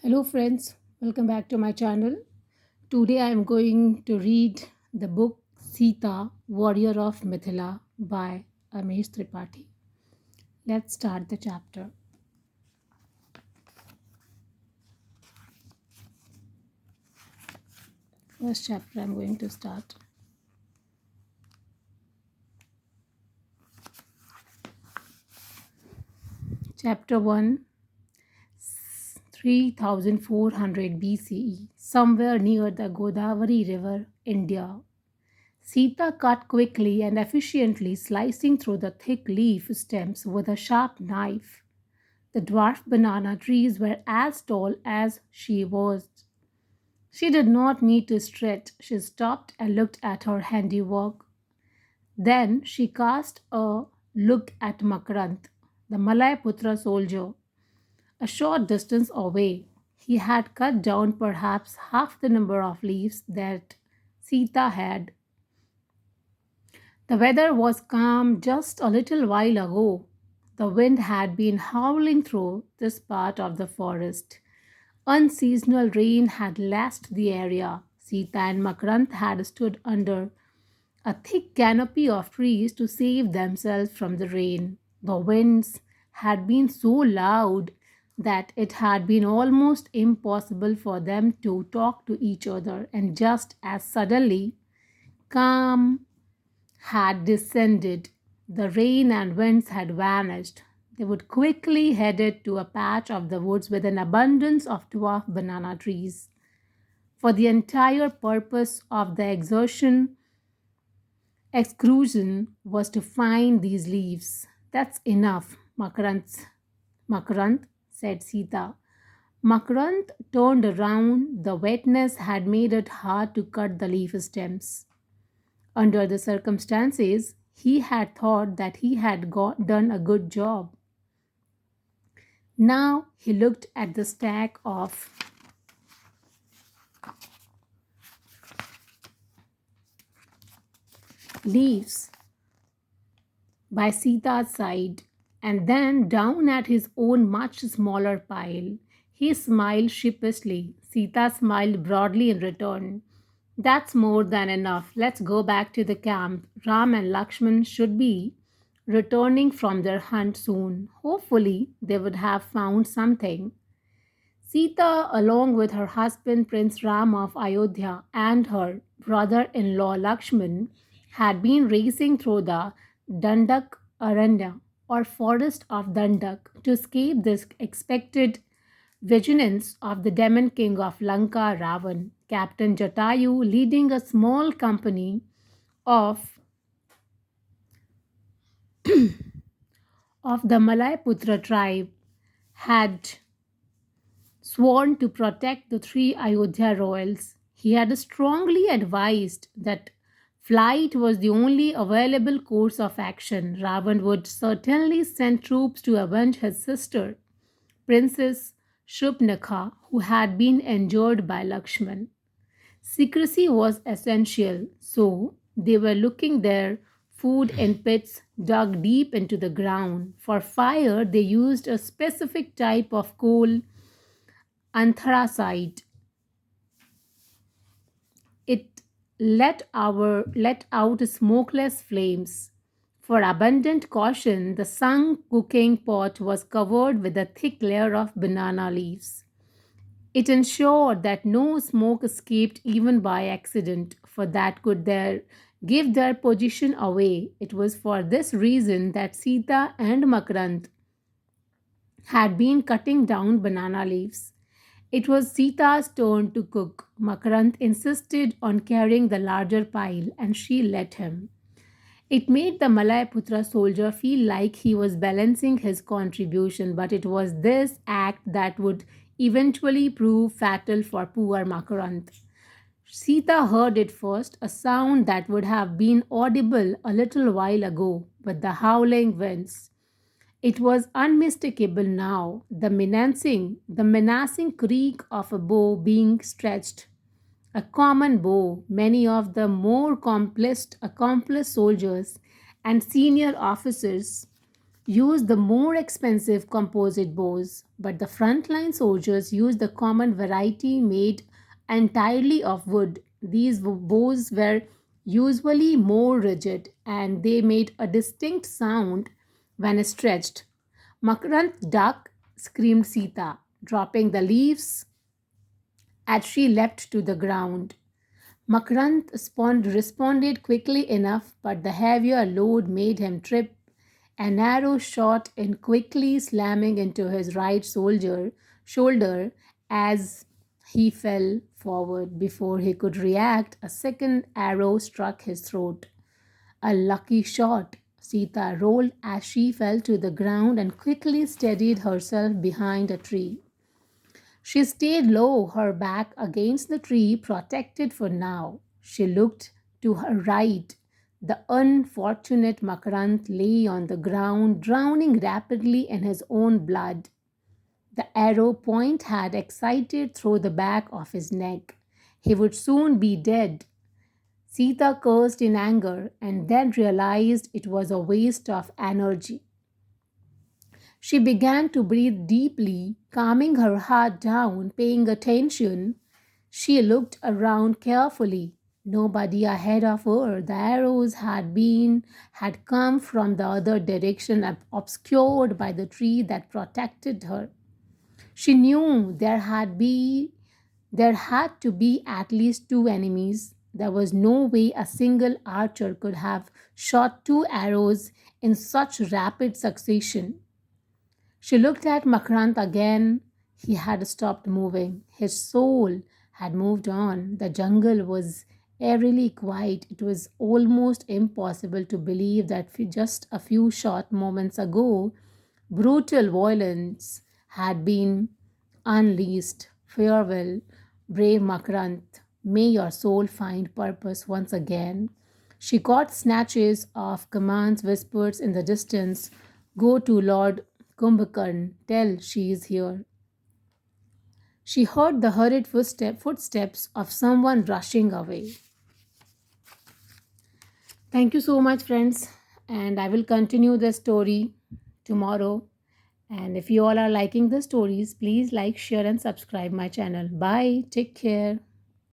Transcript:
Hello, friends. Welcome back to my channel. Today I am going to read the book Sita, Warrior of Mithila by Amish Tripathi. Let's start the chapter. First chapter I'm going to start. Chapter 1 3400 BCE, somewhere near the Godavari River, India. Sita cut quickly and efficiently, slicing through the thick leaf stems with a sharp knife. The dwarf banana trees were as tall as she was. She did not need to stretch. She stopped and looked at her handiwork. Then she cast a look at Makrant, the Malay Putra soldier, a short distance away. He had cut down perhaps half the number of leaves that Sita had. The weather was calm just a little while ago. The wind had been howling through this part of the forest. Unseasonal rain had lashed the area. Sita and Makrant had stood under a thick canopy of trees to save themselves from the rain. The winds had been so loud that it had been almost impossible for them to talk to each other, and just as suddenly, calm had descended. The rain and winds had vanished. They would quickly headed to a patch of the woods with an abundance of dwarf banana trees. For the entire purpose of the excursion was to find these leaves. That's enough, Makarant, said Sita. Makarant turned around. The wetness had made it hard to cut the leaf stems. Under the circumstances, he had thought that he had done a good job. Now he looked at the stack of leaves by Sita's side and then down at his own much smaller pile. He smiled sheepishly. Sita smiled broadly in return. That's more than enough. Let's go back to the camp. Ram and Lakshman should be returning from their hunt soon. Hopefully, they would have found something. Sita, along with her husband Prince Ram of Ayodhya and her brother in law Lakshman, had been racing through the Dandak Aranya or forest of Dandak to escape this expected vigilance of the demon king of Lanka, Ravan. Captain Jatayu, leading a small company of, of the Malay Putra tribe, had sworn to protect the three Ayodhya royals. He had strongly advised that flight was the only available course of action. Ravan would certainly send troops to avenge his sister, Princess Shubnakha, who had been injured by Lakshman. Secrecy was essential, so they were looking their food in pits dug deep into the ground. For fire, they used a specific type of coal, anthracite. It let out smokeless flames. For abundant caution, the sunk cooking pot was covered with a thick layer of banana leaves. It ensured that no smoke escaped even by accident, for that could give their position away. It was for this reason that Sita and Makrant had been cutting down banana leaves. It was Sita's turn to cook. Makarant insisted on carrying the larger pile, and she let him. It made the Malay Putra soldier feel like he was balancing his contribution, but it was this act that would eventually prove fatal for poor Makarant. Sita heard it first, a sound that would have been audible a little while ago, but the howling winds. It was unmistakable now, the menacing creak of a bow being stretched. A common bow. Many of the more accomplished soldiers and senior officers used the more expensive composite bows, but the frontline soldiers used the common variety made entirely of wood. These bows were usually more rigid and they made a distinct sound when stretched. Makarant duck, screamed Sita, dropping the leaves as she leapt to the ground. Responded quickly enough, but the heavier load made him trip. An arrow shot in quickly, slamming into his shoulder as he fell forward. Before he could react, a second arrow struck his throat. A lucky shot. Sita rolled as she fell to the ground and quickly steadied herself behind a tree. She stayed low, her back against the tree, protected for now. She looked to her right. The unfortunate Makarant lay on the ground, drowning rapidly in his own blood. The arrow point had excited through the back of his neck. He would soon be dead. Sita cursed in anger and then realized it was a waste of energy. She began to breathe deeply, calming her heart down, paying attention. She looked around carefully. Nobody ahead of her. The arrows had come from the other direction, obscured by the tree that protected her. She knew there had to be at least two enemies. There was no way a single archer could have shot two arrows in such rapid succession. She looked at Makrant again. He had stopped moving. His soul had moved on. The jungle was eerily quiet. It was almost impossible to believe that just a few short moments ago, brutal violence had been unleashed. Farewell, brave Makrant. May your soul find purpose once again. She caught snatches of commands whispered in the distance. Go to Lord Kumbhakarn, tell she is here. She heard the hurried footsteps of someone rushing away. Thank you so much, friends, and I will continue the story tomorrow. And if you all are liking the stories, please like, share, and subscribe my channel. Bye. Take care.